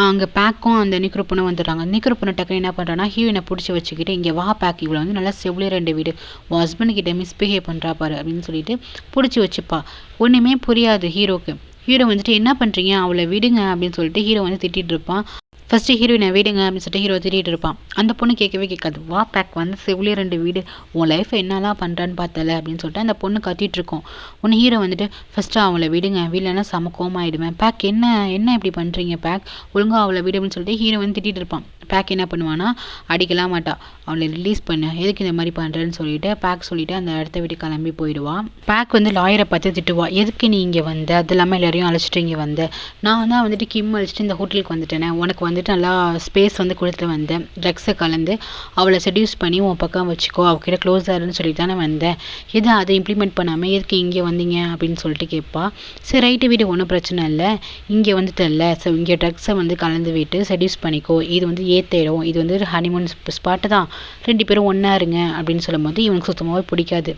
அங்கே பேக்கும் அந்த நிக்கிற பொண்ணு வந்துடுறாங்க. நிக்கிற பொண்ணு டக்குன்னு என்ன பண்ணுறான்னா ஹீரோயினை பிடிச்சி வச்சுக்கிட்டு இங்கே வா பேக், இவ்வளோ வந்து நல்லா செவ்விலே 2 வீடு உன் ஹஸ்பண்ட் கிட்ட மிஸ்பிஹேவ் பண்ணுறா பாரு அப்படின்னு சொல்லிட்டு பிடிச்சி வச்சுப்பா. ஒன்றுமே புரியாது ஹீரோக்கு. ஹீரோ வந்துட்டு என்ன பண்ணுறீங்க அவளை விடுங்க அப்படின்னு சொல்லிட்டு ஹீரோ வந்து திட்டிகிட்டு இருப்பான். ஃபஸ்ட்டு ஹீரோயினை வீடுங்க அப்படின்னு சொல்லிட்டு ஹீரோ திட்டிகிட்டு இருப்பான். அந்த பொண்ணு கேட்கவே கேட்காது. வா பேக் வந்து செவ்விலே 2 வீடு, உன் லைஃப்பை என்னலாம் பண்ணுறான்னு பார்த்தல அப்படின்னு சொல்லிட்டு அந்த பொண்ணு கத்திட்டு இருக்கோம். ஒன்று ஹீரோ வந்துட்டு ஃபஸ்ட்டு அவளை விடுங்க, வீடலைன்னா செம கோமாயிடுவேன். பேக் என்ன இப்படி பண்ணுறீங்க பேக், ஒழுங்காக அவளை விடு அப்படின்னு சொல்லிட்டு ஹீரோ வந்து திட்டிகிட்டு இருப்பான். பேக் என்ன பண்ணுவான்னா அடிக்கலாம் மாட்டா, அவளை ரிலீஸ் பண்ணு, எதுக்கு இந்த மாதிரி பண்ணுறேன்னு சொல்லிட்டு பேக் சொல்லிட்டு அந்த இடத்த விட்டு கிளம்பி போயிடுவான். பேக் வந்து லாயரை பார்த்து திட்டுவா, எதுக்கு நீ இங்கே வந்த, அது இல்லாமல் எல்லாரையும் அழைச்சிட்டு இங்கே வந்த, நான் தான் வந்துட்டு கிம் அழைச்சிட்டு இந்த ஹோட்டலுக்கு வந்துட்டேனே, உனக்கு வந்துட்டு நல்லா ஸ்பேஸ் வந்து கொடுத்துட்டு வந்தேன், ட்ரக்ஸை கலந்து அவளை செடியூஸ் பண்ணி உன் பக்கம் வச்சுக்கோ, அவகிட்ட க்ளோஸ் ஆகுன்னு சொல்லி தானே வந்தேன், எதை அதை இம்ப்ளிமெண்ட் பண்ணாமல் எதுக்கு இங்கே வந்தீங்க அப்படின்னு சொல்லிட்டு கேட்பா. சரி ரைட்டு வீடு, ஒன்றும் பிரச்சனை இல்லை, இங்கே வந்துட்டல்ல, ஸோ இங்கே ட்ரக்ஸை வந்து கலந்து விட்டு செடியூஸ் பண்ணிக்கோ, இது வந்து ஏற்றிடும், இது வந்து ஹனிமூன் ஸ்பாட்டு தான், 2 பேரும் ஒன்றா இருங்க அப்படின்னு சொல்லும்போது இவனுக்கு சுத்தமாகவே பிடிக்காது.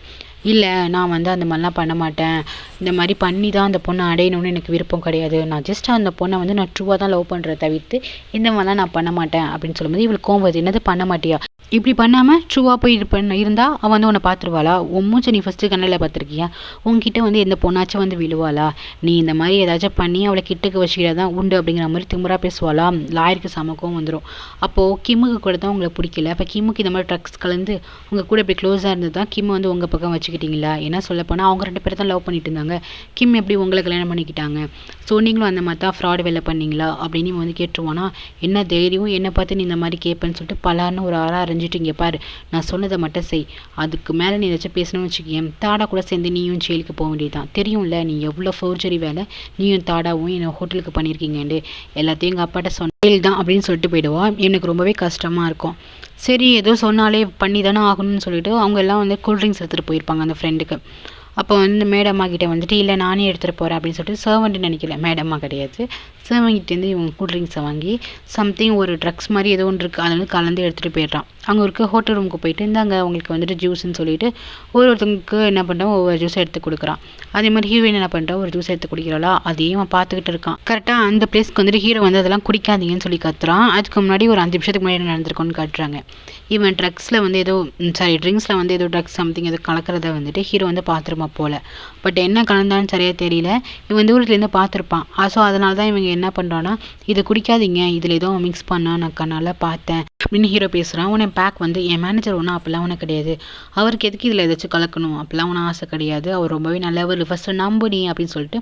இல்லை நான் வந்து அந்த மாதிரிலாம் பண்ண மாட்டேன், இந்த மாதிரி பண்ணி தான் அந்த பொண்ணை அடையணும்னு எனக்கு விருப்பம் கிடையாது, நான் ஜஸ்ட் அந்த பொண்ணை வந்து நான் ட்ரூவாக தான் லவ் பண்ணுறத தவிர்த்து இந்த மாதிரிலாம் நான் பண்ண மாட்டேன் அப்படின்னு சொல்லும்போது இவளுக்கு கோவம் வருது. என்னது பண்ண மாட்டியா, இப்படி பண்ணாமல் ட்ரூவாக போய் இருந்தால் அவன் வந்து உன்னை பார்த்துருவாளா, உன் மூச்சை நீ ஃபஸ்ட்டு கண்ணில் பார்த்துருக்கியா, உங்ககிட்ட வந்து எந்த பொண்ணாச்சும் வந்து விழுவாளா, நீ இந்த மாதிரி ஏதாச்சும் பண்ணி அவளை கிட்டக்கு வச்சுக்கிட்டதான் உண்டு அப்படிங்கிற மாதிரி திமுறா பேசுவாளா. லாயருக்கு சமக்கம் வந்துடும். அப்போது கிம்முக்கு கூட தான் உங்களை பிடிக்கல, அப்போ கிம்முக்கு இந்த மாதிரி ட்ரக்ஸ் கலந்து உங்கள் கூட இப்படி க்ளோஸாக இருந்தது தான் கிம் வந்து உங்கள் பக்கம் வச்சுக்கிட்டீங்களா, ஏன்னா சொல்லப்போனால் அவங்க 2 பேர் தான் லவ் பண்ணிட்டு இருந்தாங்க, கிம் எப்படி உங்களை கல்யாணம் பண்ணிக்கிட்டாங்க, ஸோ நீங்களும் அந்த மாதிரி தான் ஃப்ராட் வேலை பண்ணீங்களா அப்படின்னு வந்து கேட்டுருவானா. என்ன தைரியம் என்னை பார்த்து நீ இந்த மாதிரி கேட்பேன்னு சொல்லிட்டு பலான்னு ஒரு ஆளாக அரைஞ்சிட்டு, இங்கே பாரு நான் சொன்னதை மட்டும் செய், அதுக்கு மேலே நீ ஏதாச்சும் பேசணும்னு வச்சுக்கேன், தாடா கூட சேர்ந்து நீயும் ஜெயிலுக்கு போக வேண்டியதுதான், தெரியும்ல நீ எவ்வளோ ஃபோர்ஜரி வேலை நீயும் தாடாவும் என்னை ஹோட்டலுக்கு பண்ணியிருக்கீங்கண்டு, எல்லாத்தையும் எங்கள் அப்பாட்ட சொன்ன ஜெயில் தான் அப்படின்னு சொல்லிட்டு போயிடுவா. எனக்கு ரொம்பவே கஷ்டமாக இருக்கும். சரி ஏதோ சொன்னாலே பண்ணி தானே ஆகணும்னு சொல்லிட்டு அவங்க எல்லாம் வந்து கூல்ட்ரிங்க்ஸ் எடுத்துகிட்டு போயிருப்பாங்க அந்த ஃப்ரெண்டுக்கு. அப்போ வந்து மேடம்மா கிட்டே வந்துட்டு இல்லை நானே எடுத்துகிட்டு போகிறேன் அப்படின்னு சொல்லிட்டு சர்வெண்ட்டு நினைக்கல, மேடம்மா கிடையாது, சர்வங்கிட்டேருந்து இவங்க கூல்ட்ரிங்க்ஸை வாங்கி சம்திங் ஒரு ட்ரக்ஸ் மாதிரி ஏதோ ஒன்று இருக்குது அதை வந்து கலந்து எடுத்துகிட்டு போயிடுறான். அங்கே இருக்க ஹோட்டல் ரூமுக்கு போயிட்டு இருந்தாங்க அவங்களுக்கு வந்துட்டு ஜூஸ்ன்னு சொல்லிட்டு ஒருத்தவங்களுக்கு என்ன பண்ணுறான் ஒவ்வொரு ஜூஸ் எடுத்து கொடுக்குறான். அதே மாதிரி ஹீரோயின் என்ன பண்ணுறா ஒரு ஜூஸ் எடுத்து குடிக்கிறாளா, அதையும் அவன் பார்த்துக்கிட்டு இருக்கான். கரெக்டாக அந்த பிளேஸ்க்கு வந்துட்டு ஹீரோ வந்து அதெல்லாம் குடிக்காதீங்கன்னு சொல்லி கத்துறான். அதுக்கு முன்னாடி ஒரு 5 நிமிஷத்துக்கு முன்னாடி நடந்திருக்கோன்னு காட்டுறாங்க. இவன் ட்ரக்ஸில் வந்து ஏதோ ட்ரிங்க்ஸில் வந்து ஏதோ ட்ரக்ஸ் சம்திங் ஏதோ கலக்கிறத வந்துட்டு ஹீரோ வந்து பார்த்துருமா போல், பட் என்ன கலந்தான்னு சரியாக தெரியல, இவன் தூரத்துலேருந்து பார்த்துருப்பான். ஸோ அதனால தான் இவங்க என்ன பண்ணுறான்னா இதை குடிக்காதீங்க, இதில் ஏதோ மிக்ஸ் பண்ணா நான் கண்ணால் பார்த்தேன் அப்படின்னு ஹீரோ பேசுகிறான். உன்னை பேக் வந்து என் மேனேஜர் ஒன்றும் அப்போல்லாம் ஒன்றும் கிடையாது, அவருக்கு எதுக்கு இதில் ஏதாச்சும் கலக்கணும் அப்போல்லாம் ஒன்றும் ஆசை கிடையாது, அவர் ரொம்பவே நல்லவர், ஃபஸ்ட்டு நம்புனி அப்படின்னு சொல்லிட்டு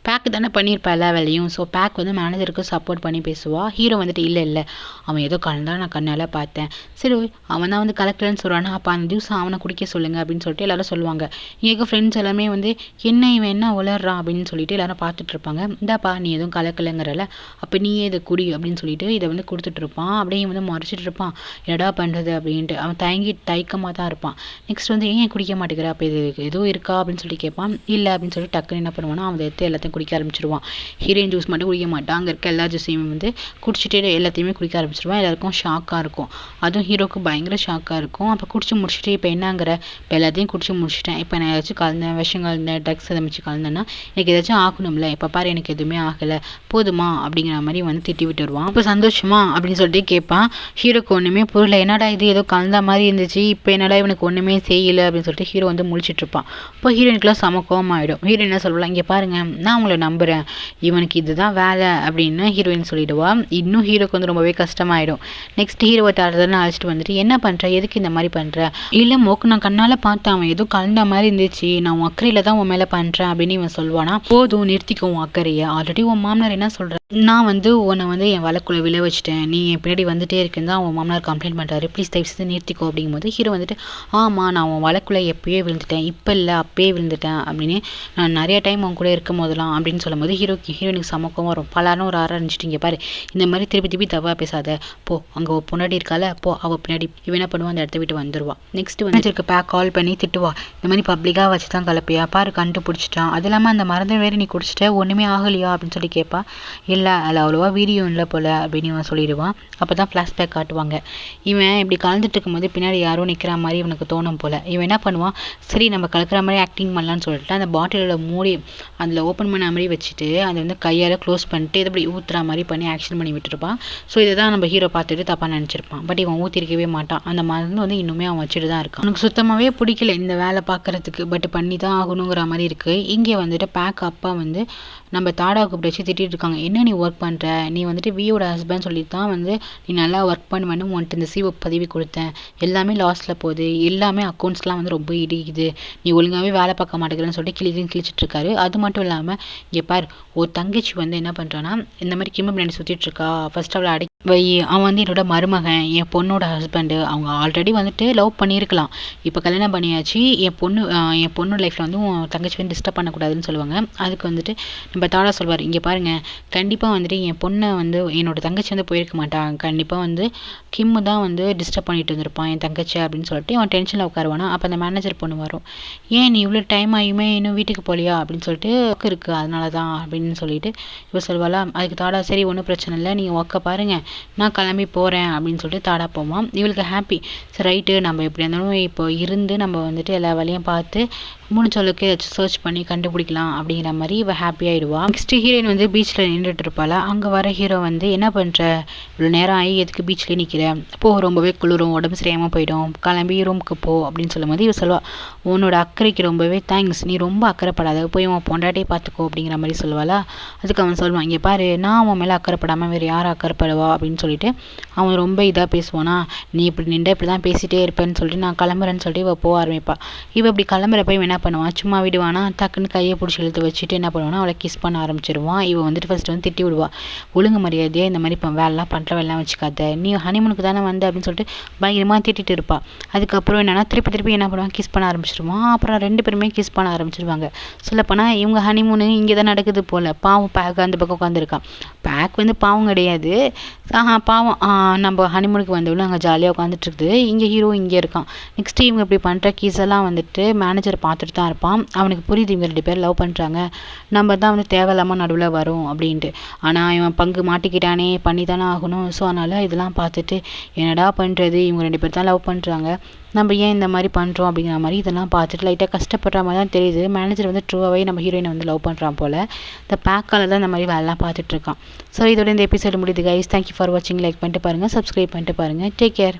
பேக் தானே பண்ணியிருப்பா எல்லா வேலையும். ஸோ பேக் வந்து மேனேஜருக்கு சப்போர்ட் பண்ணி பேசுவா. ஹீரோ வந்துட்டு இல்லை அவன் ஏதோ கலந்தா நான் கண்ணால் பார்த்தேன், சரி அவன் தான் வந்து கலக்கலன்னு சொல்கிறானா அப்போ அந்த ஜூஸ் அவனை குடிக்க சொல்லுங்கள் அப்படின்னு சொல்லிட்டு எல்லாரும் சொல்லுவாங்க. எங்கள் ஃப்ரெண்ட்ஸ் எல்லாமே வந்து இவன் என்ன உளறான் அப்படின்னு சொல்லிட்டு எல்லாரும் பார்த்துட்டு இருப்பாங்க. இந்தாப்பா நீ எதுவும் கலக்கலைங்கிறல அப்போ நீயே இதை குடி அப்படின்னு சொல்லிட்டு இதை வந்து கொடுத்துட்டு இருப்பான். அப்படியே வந்து மறைச்சிட்டு இருப்பான், என்னடா பண்ணுறது அப்படின்ட்டு. அவன் தயக்கமாக தான் இருப்பான். நெக்ஸ்ட் வந்து ஏன் குடிக்க மாட்டேங்கிற, அப்போ இது எதுவும் இருக்கா அப்படின்னு சொல்லி கேட்பான். இல்லை அப்படின்னு சொல்லி டக்குன்னு என்ன பண்ணுவான்னா அவன் எடுத்து எல்லாத்தையும் குடிக்க ஆரம்பிச்சிருவான். ஹீரோயின் ஜூஸ் மட்டும் குடிக்க மாட்டான், அங்கே இருக்க எல்லா ஜூஸையும் வந்து குடிச்சிட்டு எல்லாத்தையுமே குடிக்க ஆரம்பிச்சிருவான். எல்லாருக்கும் ஷாக்காக இருக்கும், அதுவும் ஹீரோக்கு பயங்கர ஷாக்காக இருக்கும். அப்போ குடிச்சு முடிச்சுட்டு இப்போ என்னங்கிற, இப்போ எல்லாத்தையும் குடிச்சு முடிச்சிட்டேன், இப்போ நான் ஏதாச்சும் கலந்தேன் விஷம் கலந்தேன் ட்ரக்ஸ் எதை மிச்சு கலந்தேன்னா எனக்கு ஏதாச்சும் ஆகணும்ல, இப்போ பாரு எனக்கு எதுவுமே ஆகலை போதுமா அப்படிங்கிற மாதிரி வந்து திட்டி விட்டு வருவான். இப்போ சந்தோஷமா அப்படின்னு சொல்லிட்டு கேட்பான். ஹீரோக்கு ஒன்றுமே புரியல, என்னடா இது ஏதோ கலந்த மாதிரி இருந்துச்சு, இப்போ என்னடா இவனுக்கு ஒன்றுமே செய்யலை அப்படின்னு சொல்லிட்டு ஹீரோ வந்து முழிச்சிட்டு இருப்பான். இப்போ ஹீரோயினுக்குலாம் செம கோவம் ஆகிடும். ஹீரோயின் என்ன சொல்லலாம், இங்கே பாருங்க நான் உங்களை நம்புகிறேன், இவனுக்கு இதுதான் வேலை அப்படின்னு ஹீரோயின் சொல்லிடுவா. இன்னும் ஹீரோக்கு வந்து ரொம்பவே கஷ்டமாயிடும். நெக்ஸ்ட் ஹீரோவை தாடுறதுன்னு அழைச்சிட்டு வந்துட்டு என்ன பண்ணுற, எதுக்கு இந்த மாதிரி பண்ணுற, இல்லை மோக்கு நான் கண்ணால் பார்த்தேன் அவன் ஏதோ கலந்த மாதிரி இருந்துச்சு, நான் உன் அக்கறையில் தான் உன் மேலே பண்ணுறேன் அப்படின்னு இவன் சொல்லுவானா. போதும் நிறுத்திக்கோ உன் அக்கறையை, ஆல்ரெடி உன் மாமனார் என்ன சொல்கிறேன், நான் வந்து உன்னை வந்து என் வழக்குள்ள விழ வச்சுட்டேன், நீ என் பின்னாடி வந்துட்டே இருக்குன்னு தான் உன் மாமனார் கம்ப்ளைண்ட் பண்ணுறாரு, ப்ளீஸ் தயவு செய்து நிறுத்திக்கோ அப்படிங்கும்போது ஹீரோ வந்துட்டு ஆமாம் நான் உன் வழக்குள்ள எப்பயே விழுந்துட்டேன், இப்போ இல்லை அப்பயே விழுந்துட்டேன் அப்படின்னு நான் நிறைய டைம் உன் கூட இருக்கும் போதெல்லாம் அப்படின்னு சொல்லும்போது ஹீரோயினுக்கு சமக்கம் வரும். பலாரும் ஒரு ஆரம்பிச்சிட்டிங்க பாரு, இந்த மாதிரி திருப்பி தவா பேசாத, போ அங்கே ஒரு பொன்னாடி இருக்கால போ அவள் பின்னாடி. இவன் என்ன பண்ணுவான், அந்த இடத்த விட்டு வந்துடுவா. நெக்ஸ்ட் வந்து பேக் கால் பண்ணி திட்டுவா, இந்த மாதிரி பப்ளிக்காக வச்சு தான் கலப்பியா பாரு கண்டுபிடிச்சிட்டான், அது இல்லாமல் அந்த மருந்து வேறு நீ குடிச்சிட்ட ஒன்றுமே ஆகலையா அப்படின்னு சொல்லி கேட்பா. இல்லை அதில் அவ்வளோவா வீடியோ இல்லை போல் அப்படின்னு இவன் சொல்லிடுவான். அப்போ தான் ஃப்ளாஷ்பேக் காட்டுவாங்க. இவன் இப்படி கலந்துட்டு இருக்கும்போது பின்னாடி யாரோ நிற்கிற மாதிரி இவனுக்கு தோணும் போல். இவன் என்ன பண்ணுவான், சரி நம்ம கலக்கிற மாதிரி ஆக்டிங் பண்ணலான்னு சொல்லிட்டு அந்த பாட்டிலோட மூடி அதில் ஓப்பன் பண்ண மாதிரி வச்சுட்டு அதை வந்து கையால் க்ளோஸ் பண்ணிட்டு இதை இப்படி ஊற்றுற மாதிரி பண்ணி ஆக்ஷன் பண்ணி விட்டுருப்பான். ஸோ இதை தான் நம்ம ஹீரோ பார்த்துட்டு தப்பாக நினச்சிருப்பான். பட் இவன் ஊற்றிருக்கவே மாட்டான், அந்த மருந்து வந்து இன்னுமே அவன் வச்சுட்டு தான் இருக்கான். அவனுக்கு சுத்தமாகவே பிடிக்கல இந்த வேலை பார்க்குறதுக்கு, பட் பண்ணி தான் ஆகணுங்கிற மாதிரி இருக்குது. இங்கே வந்துட்டு பேக் அப்பா வந்து நம்ம தாடாவுக்கு பிடிச்சி திட்டிகிட்டு இருக்காங்க, என்ன நீ ஒர்க் பண்ணுற, நீ வந்துட்டு வியோட ஹஸ்பண்ட் சொல்லி தான் வந்து நீ நல்லா ஒர்க் பண்ணுவேன்னு உன்ட்டு இந்த சிஓ பதவி கொடுத்தேன், எல்லாமே லாஸில் போகுது, எல்லாமே அக்கௌண்ட்ஸ்லாம் வந்து ரொம்ப இடிக்குது, நீ ஒழுங்காகவே வேலை பார்க்க மாட்டேங்கிறேன்னு சொல்லிட்டு கிழிச்சிட்டு இருக்காரு. அது மட்டும் இல்லாமல் இங்கே பார் ஒரு தங்கச்சி வந்து என்ன பண்ணுறான்னா இந்த மாதிரி கிம்ம பின்னாடி சுற்றிட்டு இருக்கா, ஃபர்ஸ்ட் அவளை அவன் வந்து என்னோட மருமகன், என் பொண்ணோட ஹஸ்பண்டு. அவங்க ஆல்ரெடி வந்துட்டு லவ் பண்ணியிருக்கலாம். இப்போ கல்யாணம் பண்ணியாச்சு. என் பொண்ணோட லைஃப்பில் வந்து உன் தங்கச்சி வந்து டிஸ்டர்ப் பண்ணக்கூடாதுன்னு சொல்லுவாங்க. அதுக்கு வந்துட்டு நம்ம தாடா சொல்வார், இங்கே பாருங்கள், கண்டிப்பாக வந்துட்டு என் பொண்ணை வந்து என்னோட தங்கச்சி வந்து போயிருக்க மாட்டான். கண்டிப்பாக வந்து கிம்மு தான் வந்து டிஸ்டர்ப் பண்ணிட்டு வந்திருப்பான் என் தங்கச்சி அப்படின்னு சொல்லிட்டு அவன் டென்ஷனில் உட்காருவானா. அப்போ அந்த மேனேஜர் பொண்ணு வரும், ஏன் நீ இவ்வளோ டைம் ஆகியுமே இன்னும் வீட்டுக்கு போகலையா அப்படின்னு சொல்லிட்டு, ஒர்க் இருக்குது அதனால தான் அப்படின்னு சொல்லிட்டு இவ சொல்வாளா. அதுக்கு தாடா, சரி ஒன்றும் பிரச்சனை இல்லை, நீங்கள் ஒர்க்கை பாருங்கள், நான் கிளம்பி போகிறேன் அப்படின்னு சொல்லிட்டு தாடா போவான். இவளுக்கு ஹாப்பி, சரி ரைட்டு, நம்ம எப்படி இருந்தாலும் இப்போ இருந்து நம்ம வந்துட்டு எல்லா வேலையும் பார்த்து முடிஞ்ச அளவுக்கு ஏதாச்சும் சர்ச் பண்ணி கண்டுபிடிக்கலாம் அப்படிங்கிற மாதிரி இவ ஹாப்பி ஆகிடுவா. நெக்ஸ்ட் ஹீரோயின் வந்து பீச்சில் நின்றுட்டு இருப்பாள். அங்கே வர ஹீரோ வந்து, என்ன பண்ணுற, இவ்வளோ நேரம் ஆகி எதுக்கு பீச்லேயே நிற்கிறேன், போ, ரொம்பவே குளிரும், உடம்பு சரியாமல் போயிடும், கிளம்பி ரூமுக்கு போ அப்படின்னு சொல்லும் போது இவ சொல்லுவா, உன்னோட அக்கறைக்கு ரொம்பவே தேங்க்ஸ், நீ ரொம்ப அக்கறைப்படாத, போய் உன் பொண்டாட்டியே பார்த்துக்கோ அப்படிங்கிற மாதிரி சொல்லுவாளா. அதுக்கு அவன் சொல்லுவான், இங்கே பாரு, நான் அவன் மேலே அக்கறைப்படாமல் வேறு யார் அக்கறைப்படுவா அப்படின்னு சொல்லிட்டு அவன் ரொம்ப இதாக பேசுவானா. நீ இப்படி நின்று இப்படி தான் பேசிகிட்டே இருப்பேன்னு சொல்லிட்டு நான் கிளம்புறேன்னு சொல்லிட்டு இவ போக ஆரம்பிப்பா. இவ இப்படி கிளம்புறப்ப இவன் என்ன பண்ணுவான், சும்மா விடுவானா, டக்குன்னு கையை பிடிச்சி இழுத்து வச்சுட்டு என்ன பண்ணுவானா, அவளை கிஸ் பண்ண ஆரம்பிச்சிருவான். இவன் வந்துட்டு ஃபர்ஸ்ட் வந்து திட்டி விடுவா, ஒழுங்கு மரியாதையே இந்த மாதிரி இப்போ வேலைலாம் பண்ணுற வேலைலாம் வச்சுக்காத, நீ ஹனிமூனுக்கு தானே வந்து அப்படின்னு சொல்லிட்டு பயங்கரமாக திட்டிட்டு இருப்பா. அதுக்கப்புறம் என்னன்னா திருப்பி என்ன பண்ணுவான், கிஸ் பண்ண ஆரம்பிச்சிருவான். அப்புறம் 2 பேருமே கிஸ் பண்ண ஆரம்பிச்சிருவாங்க. சொல்லப்போனால் இவங்க ஹனிமூனு இங்கே தான் நடக்குது போல். பாவம் பேக் அந்த பக்கம் உட்காந்துருக்கான். பேக் வந்து பாவம் கிடையாது, பாவம் நம்ம ஹனிமூனுக்கு வந்தவொடனே அங்கே ஜாலியாக உட்காந்துட்டு இருக்குது. இங்கே ஹீரோ இங்கே இருக்கான். நெக்ஸ்ட்டு இவங்க இப்படி பண்ணுற கீஸ் எல்லாம் வந்துட்டு மேனேஜர் பார்த்துட்டு தான் இருப்பான். அவனுக்கு புரியுது இவங்க 2 பேர் லவ் பண்ணுறாங்க, நம்ம தான் வந்து தேவையில்லாமல் நடுவில் வரும் அப்படின்ட்டு. ஆனால் இவன் பங்கு மாட்டிக்கிட்டானே, பண்ணி தானே ஆகணும். ஸோ அதனால் இதெல்லாம் பார்த்துட்டு என்னடா பண்ணுறது, இவங்க 2 பேர் தான் லவ் பண்ணுறாங்க, நம்ம ஏன் இந்த மாதிரி பண்ணுறோம் அப்படிங்கிற மாதிரி இதெல்லாம் பார்த்துட்டு லைட்டாக கஷ்டப்படுற மாதிரி தான் தெரியுது. மேனேஜர் வந்து ட்ரூவாகவே நம்ம ஹீரோயினை வந்து லவ் பண்ணுறான் போல். இந்த பேக்கால் தான் இந்த மாதிரி வேலைலாம் பார்த்துட்ருக்கான். ஸோ இதோட இந்த எபிசோடு முடியுது கைஸ். தேங்க்யூ ஃபார் வாட்சிங். லைக் பண்ணிட்டு பாருங்கள், சப்ஸ்கிரைப் பண்ணிட்டு பாருங்கள். Take care.